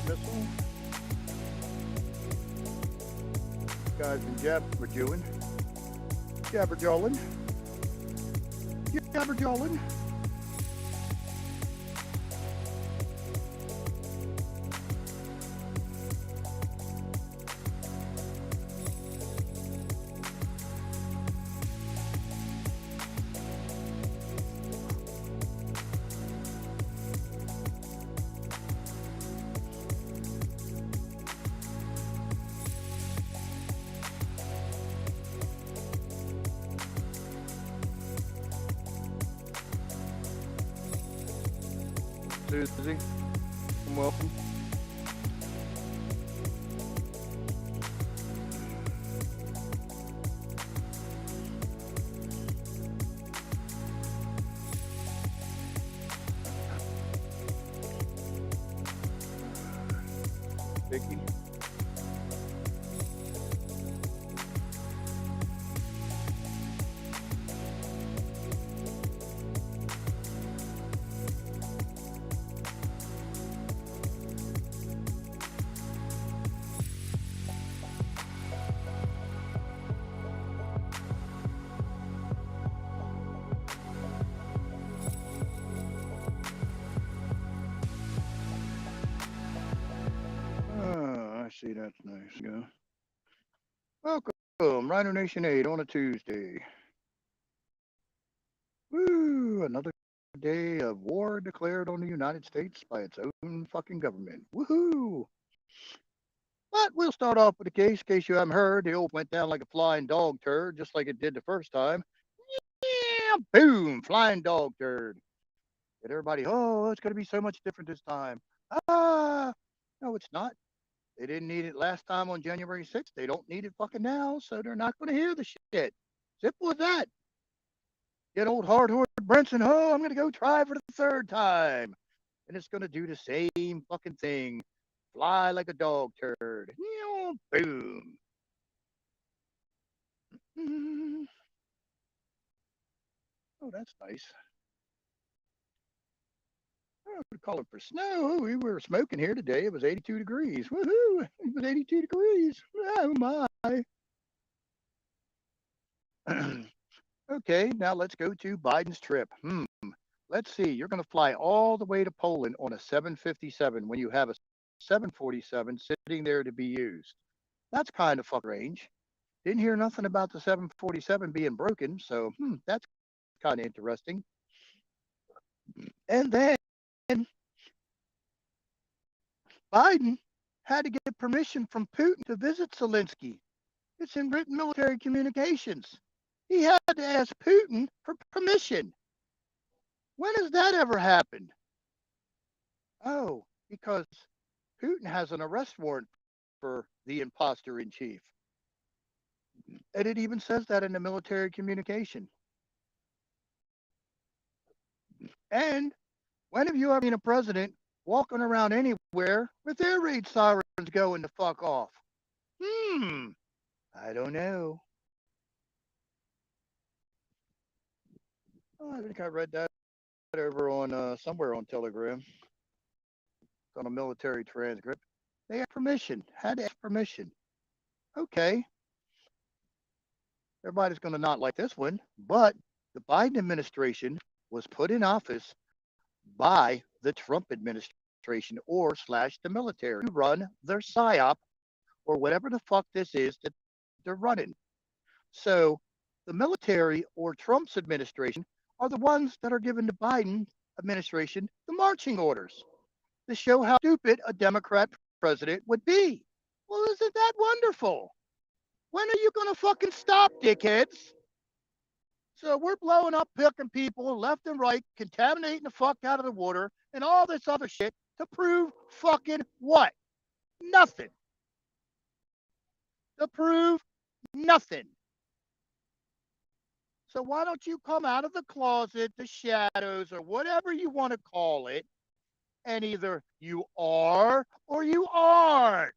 missile. Guys been jabberjawing. Jabberjawing. Jabberjawing. Susie, welcome. Vicky. I see, that's nice. Yeah. Welcome, Rhino Nation 8 on a Tuesday. Woo! Another day of war declared on the United States by its own fucking government. Woohoo! But we'll start off with a case. In case you haven't heard, the old went down like a flying dog turd, just like it did the first time. Yeah, boom, flying dog turd. And everybody, oh, it's going to be so much different this time. Ah, no, it's not. They didn't need it last time on January 6th. They don't need it fucking now, so they're not going to hear the shit. Simple as that. Get old hard-horse Brinson, oh, I'm going to go try for the third time. And it's going to do the same fucking thing. Fly like a dog turd. Boom. Oh, that's nice. Oh, we're calling for snow. We were smoking here today. It was 82 degrees. Woohoo! It was 82 degrees. Oh, my. Okay, now let's go to Biden's trip. Let's see. You're going to fly all the way to Poland on a 757 when you have a 747 sitting there to be used. That's kind of fucking range. Didn't hear nothing about the 747 being broken, so that's kind of interesting. And then Biden had to get permission from Putin to visit Zelensky. It's in written military communications. He had to ask Putin for permission. When has that ever happened? Oh, because Putin has an arrest warrant for the imposter in chief. And it even says that in the military communication. And when have you ever seen a president walking around anywhere with air raid sirens going the fuck off? I don't know. Oh, I think I read that over on somewhere on Telegram. It's on a military transcript. They had permission, had to ask permission. Okay. Everybody's going to not like this one, but the Biden administration was put in office by the Trump administration or / the military to run their PSYOP or whatever the fuck this is that they're running. So the military or Trump's administration are the ones that are giving the Biden administration the marching orders to show how stupid a Democrat president would be. Well, isn't that wonderful? When are you going to fucking stop, dickheads? So we're blowing up, picking people left and right, contaminating the fuck out of the water, and all this other shit to prove fucking what? Nothing. To prove nothing. So why don't you come out of the closet, the shadows, or whatever you want to call it, and either you are or you aren't.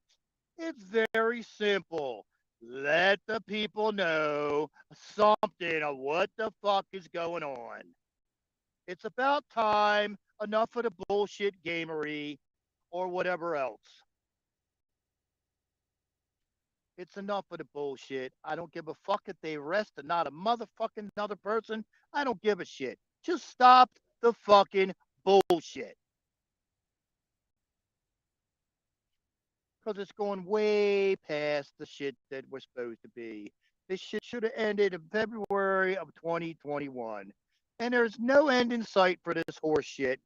It's very simple. Let the people know something of what the fuck is going on. It's about time. Enough of the bullshit gamery. or whatever else. It's enough of the bullshit. I don't give a fuck if they arrest not a motherfucking another person. I don't give a shit. Just stop the fucking bullshit. Because it's going way past the shit that we're supposed to be. This shit should have ended in February of 2021. And there's no end in sight for this horse shit.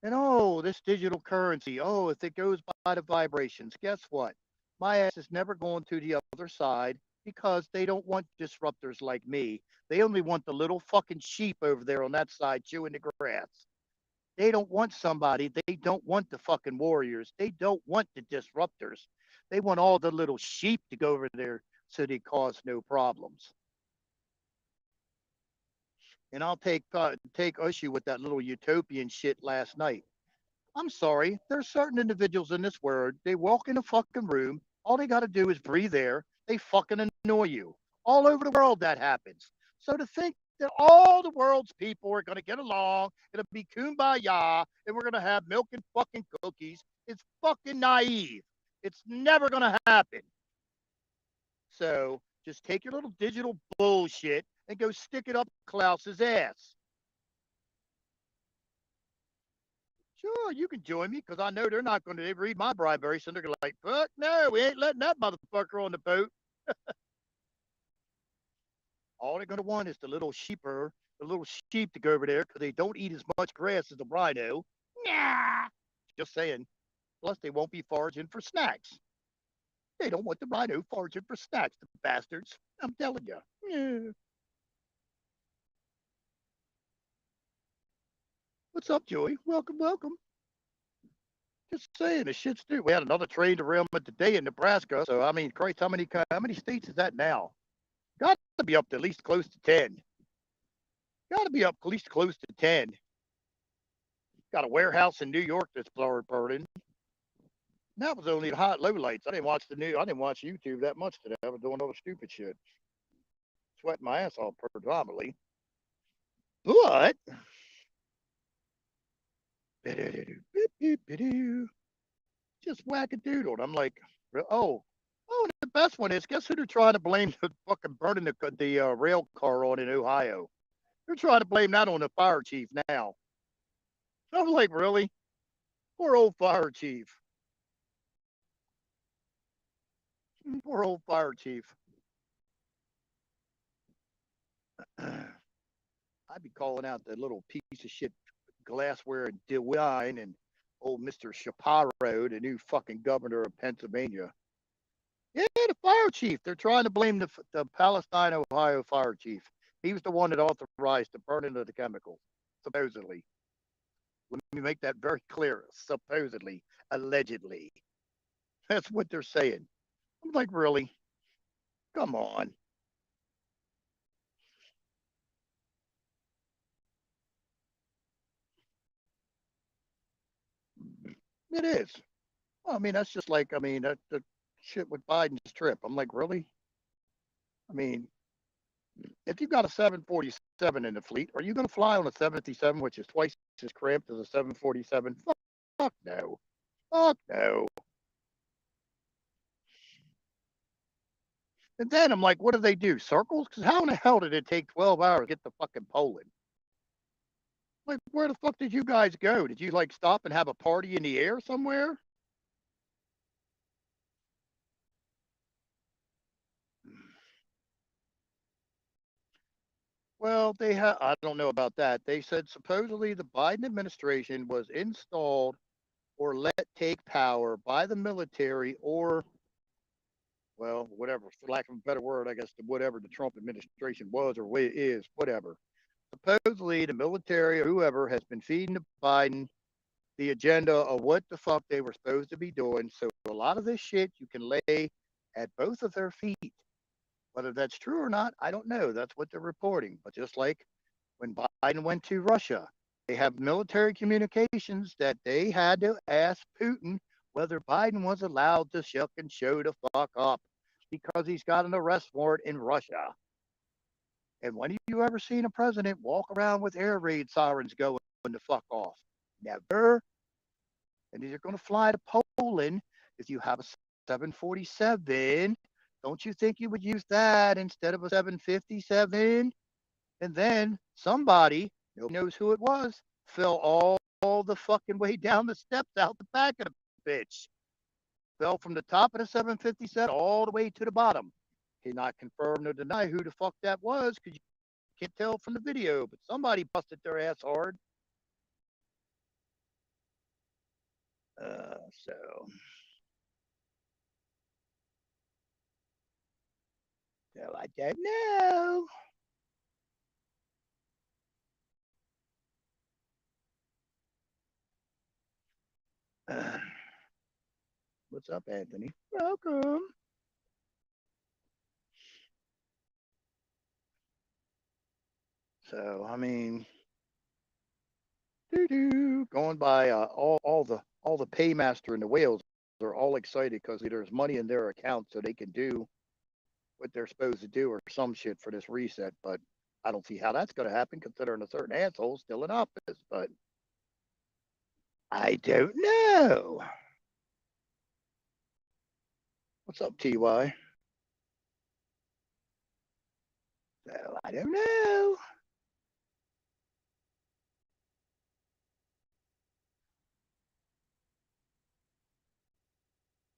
And oh, this digital currency, oh, if it goes by the vibrations, guess what? My ass is never going to the other side because they don't want disruptors like me. They only want the little fucking sheep over there on that side chewing the grass. They don't want somebody. They don't want the fucking warriors. They don't want the disruptors. They want all the little sheep to go over there so they cause no problems. And I'll take issue with that little utopian shit last night. I'm sorry. There's certain individuals in this world. They walk in a fucking room. All they got to do is breathe air. They fucking annoy you. All over the world that happens. So to think that all the world's people are going to get along, it'll be kumbaya, and we're going to have milk and fucking cookies, is fucking naive. It's never going to happen. So just take your little digital bullshit and go stick it up Klaus's ass. Sure, you can join me because I know they're not going to read my bribery, so they're going to like, fuck no, we ain't letting that motherfucker on the boat. All they're going to want is the little sheep to go over there because they don't eat as much grass as the rhino. Nah, just saying. Plus, they won't be foraging for snacks. They don't want the rhino foraging for snacks, the bastards. I'm telling you. Yeah. What's up, Joey? Welcome, welcome. Just saying, the shit's due. We had another train derailment today in Nebraska. So I mean, Christ, how many states is that now? Got to be up to at least close to 10. Got to be up at least close to 10. Got a warehouse in New York that's burning. That was only the hot low lights. I didn't watch YouTube that much today. I was doing all the stupid shit, sweating my ass off predominantly. But just whack-a-doodle. I'm like, oh, the best one is, guess who they're trying to blame the fucking burning the rail car on in Ohio? They're trying to blame that on the fire chief now. So I'm like, really? Poor old fire chief. Poor old fire chief. I'd be calling out the little piece of shit glassware and DeWine and old Mr. Shapiro, the new fucking governor of Pennsylvania. Yeah, the fire chief. They're trying to blame the Palestine, Ohio fire chief. He was the one that authorized the burning of the chemicals, supposedly. Let me make that very clear. Supposedly, allegedly. That's what they're saying. I'm like, really? Come on. It is. Well, I mean, that's just like, I mean, the shit with Biden's trip. I'm like, really? I mean, if you've got a 747 in the fleet, are you going to fly on a 757, which is twice as cramped as a 747? Fuck no. Fuck no. And then I'm like, what do they do? Circles? Because how in the hell did it take 12 hours to get to fucking Poland? Like, where the fuck did you guys go? Did you like stop and have a party in the air somewhere? Well, I don't know about that. They said supposedly the Biden administration was installed or let take power by the military or, well, whatever, for lack of a better word, I guess, whatever the Trump administration was or is, whatever. Supposedly the military or whoever has been feeding the Biden the agenda of what the fuck they were supposed to be doing. So a lot of this shit you can lay at both of their feet. Whether that's true or not, I don't know. That's what they're reporting. But just like when Biden went to Russia, they have military communications that they had to ask Putin whether Biden was allowed to shuck and show the fuck up because he's got an arrest warrant in Russia. And when have you ever seen a president walk around with air raid sirens going the fuck off? Never, and you're going to fly to Poland. If you have a 747, don't you think you would use that instead of a 757? And then somebody, nobody knows who it was, fell all the fucking way down the steps out the back of the bitch. Fell from the top of the 757 all the way to the bottom. Cannot confirm nor deny who the fuck that was because you can't tell from the video, but somebody busted their ass hard. So I don't know. Uh, what's up, Anthony? Welcome. So I mean, going by all the paymaster and the whales are all excited because there's money in their account so they can do what they're supposed to do or some shit for this reset. But I don't see how that's going to happen considering a certain asshole still in office. But I don't know. What's up, TY? So I don't know.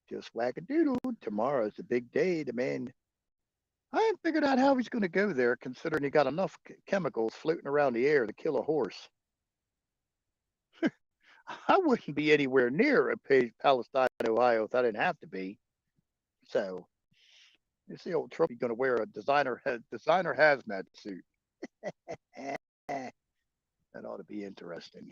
Just whack-a-doodle. Tomorrow's the big day. The man, I haven't figured out how he's going to go there, considering he got enough chemicals floating around the air to kill a horse. I wouldn't be anywhere near Palestine, Ohio, if I didn't have to be. So, you see, old Trump, he's going to wear a designer hazmat suit. That ought to be interesting.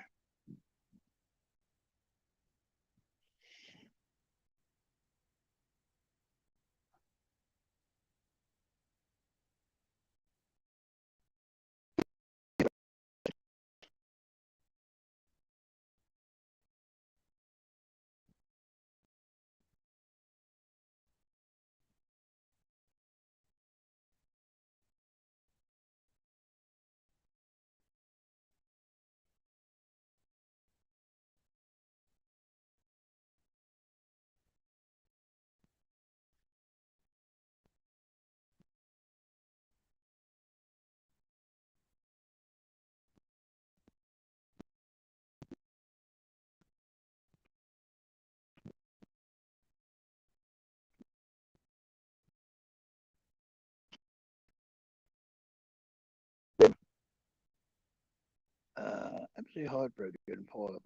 Absolutely heartbroken and pull up.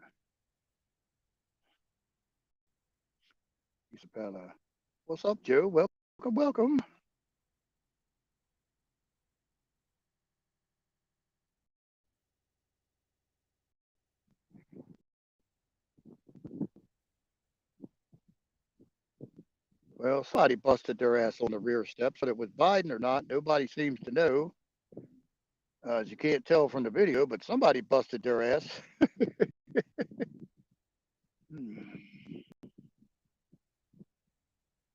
Isabella. What's up, Joe? Welcome, welcome. Well, somebody busted their ass on the rear steps, but it was Biden or not, nobody seems to know. As you can't tell from the video, but somebody busted their ass.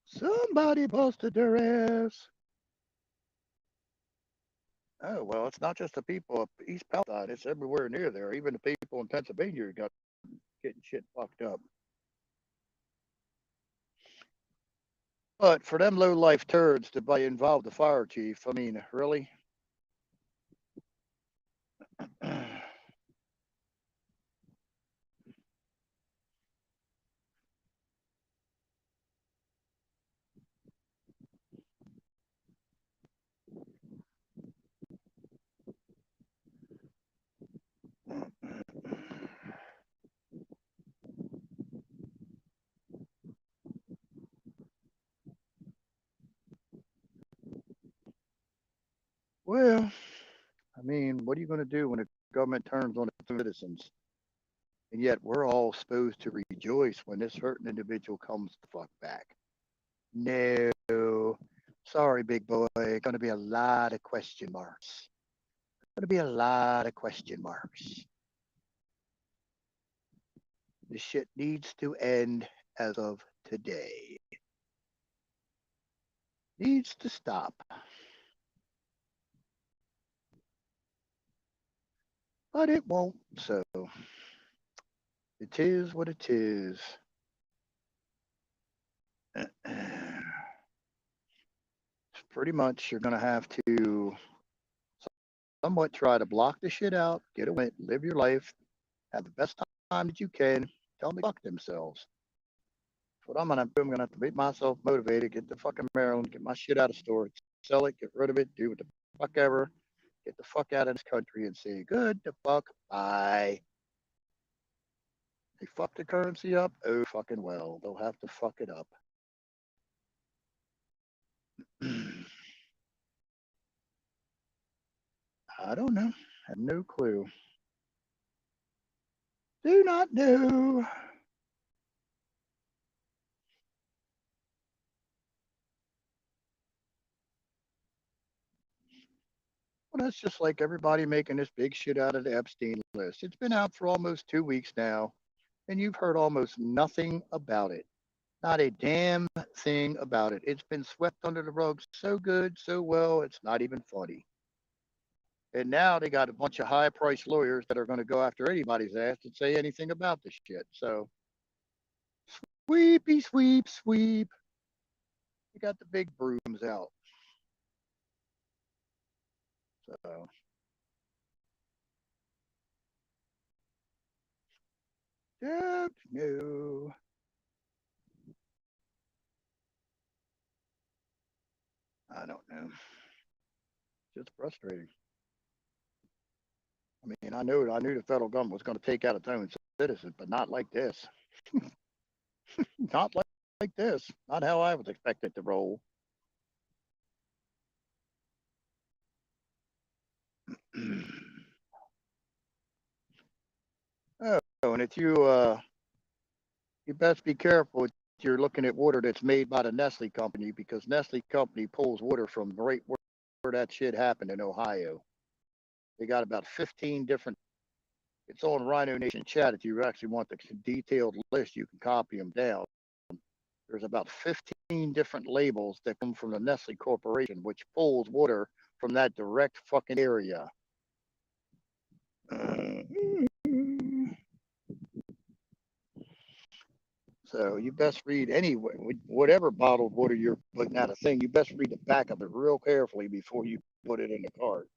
Somebody busted their ass. Oh, well, it's not just the people up East Palestine. It's everywhere near there. Even the people in Pennsylvania got getting shit fucked up. But for them low life turds to be involved, the fire chief, I mean, really? Well, I mean, what are you going to do when the government turns on its citizens? And yet we're all supposed to rejoice when this certain individual comes the fuck back. No. Sorry, big boy. Going to be a lot of question marks. Going to be a lot of question marks. This shit needs to end as of today. Needs to stop. But it won't, so It is what it is. Pretty much, you're going to have to somewhat try to block the shit out, get away, live your life, have the best time that you can. Tell them to fuck themselves. That's what I'm going to do. I'm going to have to make myself motivated, get the fucking Maryland, get my shit out of storage, sell it, get rid of it, do what the fuck ever, get the fuck out of this country and say good the fuck bye. They fuck the currency up. Oh, fucking well. They'll have to fuck it up. I don't know. I have no clue. Do not know. Well, that's just like everybody making this big shit out of the Epstein list. It's been out for almost 2 weeks now, and you've heard almost nothing about it. Not a damn thing about it. It's been swept under the rug so good, so well, it's not even funny. And now they got a bunch of high priced lawyers that are going to go after anybody's ass to say anything about this shit. So, sweepy, sweep, sweep. We got the big brooms out. So, don't know. I don't know. Just frustrating. I mean, I knew the federal government was going to take out its own citizens, but not like this. Not like this. Not how I was expected to roll. Oh, and if you best be careful if you're looking at water that's made by the Nestle company because Nestle company pulls water from right where that shit happened in Ohio. They got about 15 different. It's on Rhino Nation chat. If you actually want the detailed list, you can copy them down. There's about 15 different labels that come from the Nestle Corporation, which pulls water from that direct fucking area. So you best read anyway, whatever bottled water you're putting out a thing, you best read the back of it real carefully before you put it in the cart.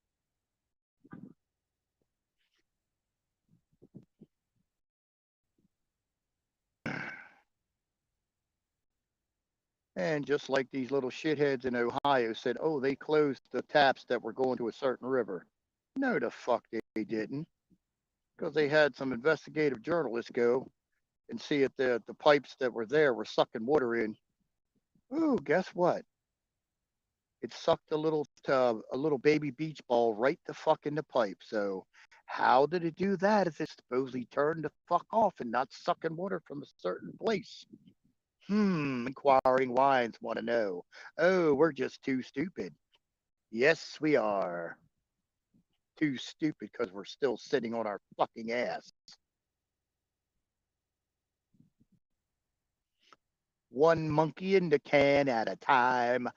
And just like these little shitheads in Ohio said, oh, they closed the taps that were going to a certain river. No, the fuck they didn't. Because they had some investigative journalists go and see if the pipes that were there were sucking water in. Ooh, guess what? It sucked a little baby beach ball right the fuck in the pipe. So how did it do that if it supposedly turned the fuck off and not sucking water from a certain place? Inquiring minds want to know. Oh, we're just too stupid. Yes, we are. Too stupid because we're still sitting on our fucking ass. One monkey in the can at a time.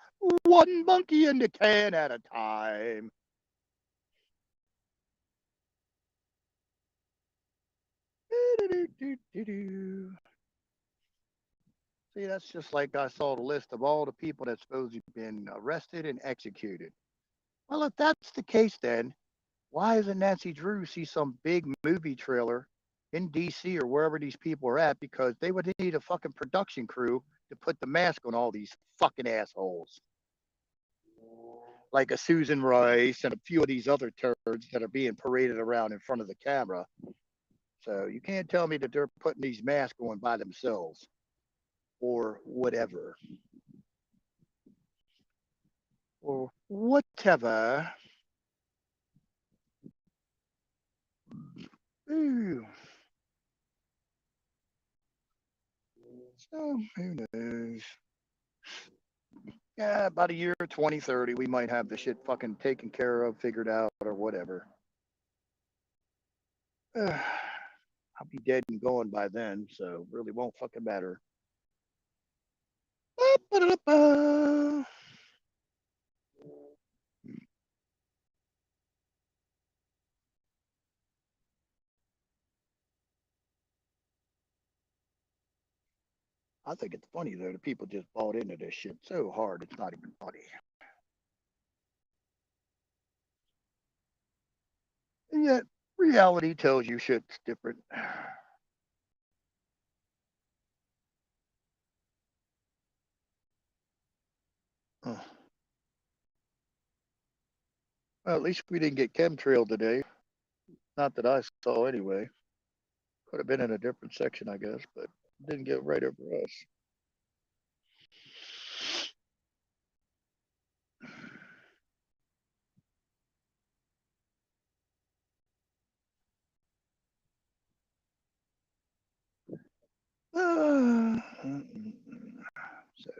One monkey in the can at a time. See, that's just like I saw the list of all the people that's supposed to have been arrested and executed. Well, if that's the case, then why isn't Nancy Drew see some big movie trailer in DC or wherever these people are at? Because they would need a fucking production crew to put the mask on all these fucking assholes. Like a Susan Rice and a few of these other turds that are being paraded around in front of the camera. So you can't tell me that they're putting these masks on by themselves or whatever. Or whatever. Ooh. So who knows? Yeah, about a year 2030, we might have the shit fucking taken care of, figured out, or whatever. I'll be dead and gone by then, so really won't fucking matter. I think it's funny though. The people just bought into this shit so hard it's not even funny. And yet reality tells you shit's different. Well, at least we didn't get chemtrail today. Not that I saw anyway. Could have been in a different section, I guess, but didn't get right over us. So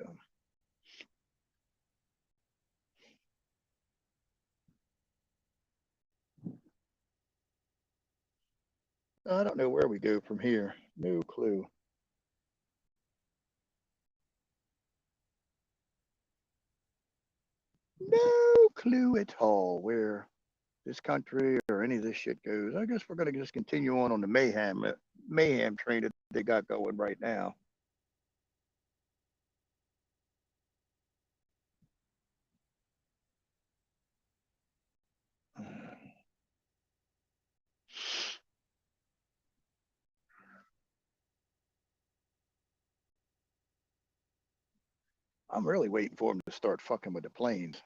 I don't know where we go from here. No clue. No clue at all where this country or any of this shit goes. I guess we're gonna just continue on the mayhem train that they got going right now. I'm really waiting for them to start fucking with the planes.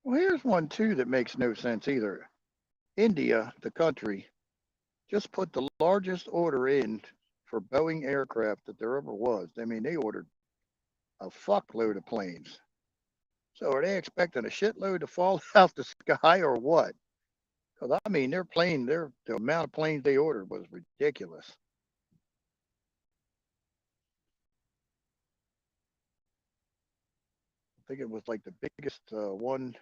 Well, here's one too that makes no sense either. India, the country, just put the largest order in for Boeing aircraft that there ever was. I mean, they ordered a fuckload of planes. So are they expecting a shitload to fall out the sky or what? Because I mean, the amount of planes they ordered was ridiculous. I think it was like the biggest one.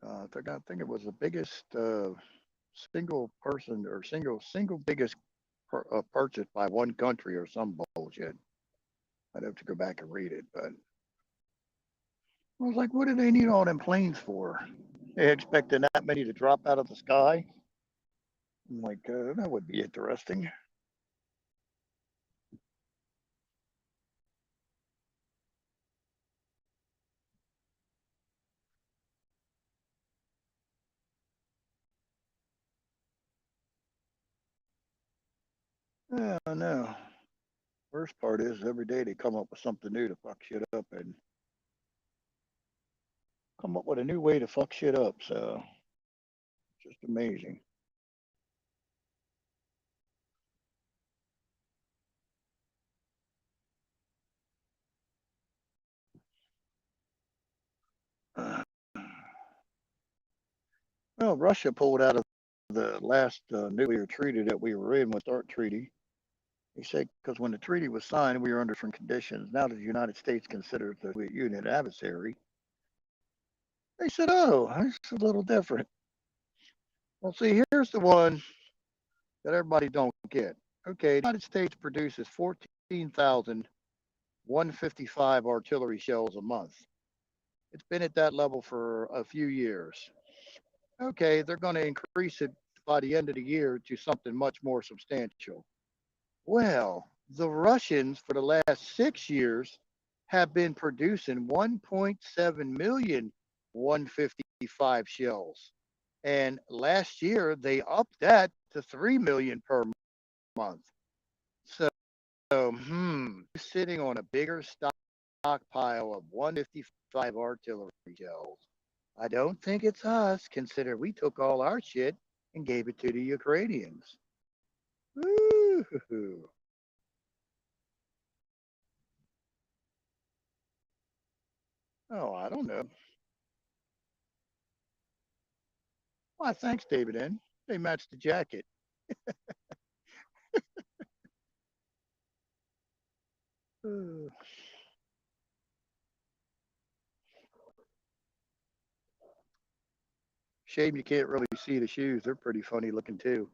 I think it was the biggest single person or single biggest purchase by one country or some bullshit. I'd have to go back and read it, but I was like, what do they need all them planes for? They expecting that many to drop out of the sky? I'm like, that would be interesting. Yeah, I know. Worst part is every day they come up with something new to fuck shit up and come up with a new way to fuck shit up. So it's just amazing. Uh, well, Russia pulled out of the last nuclear treaty that we were in with START treaty. He said because when the treaty was signed, we were under different conditions. Now that the United States considers the Soviet Union an adversary, they said, "Oh, it's a little different." Well, see, here's the one that everybody don't get. Okay, the United States produces 14,155 artillery shells a month. It's been at that level for a few years. Okay, they're going to increase it by the end of the year to something much more substantial. Well, the Russians for the last 6 years have been producing 1.7 million 155 shells. And last year they upped that to 3 million per month. So, sitting on a bigger stockpile of 155 artillery shells. I don't think it's us, consider we took all our shit and gave it to the Ukrainians. Ooh. Oh, I don't know. Why, thanks, David N. They matched the jacket. Shame you can't really see the shoes. They're pretty funny looking too.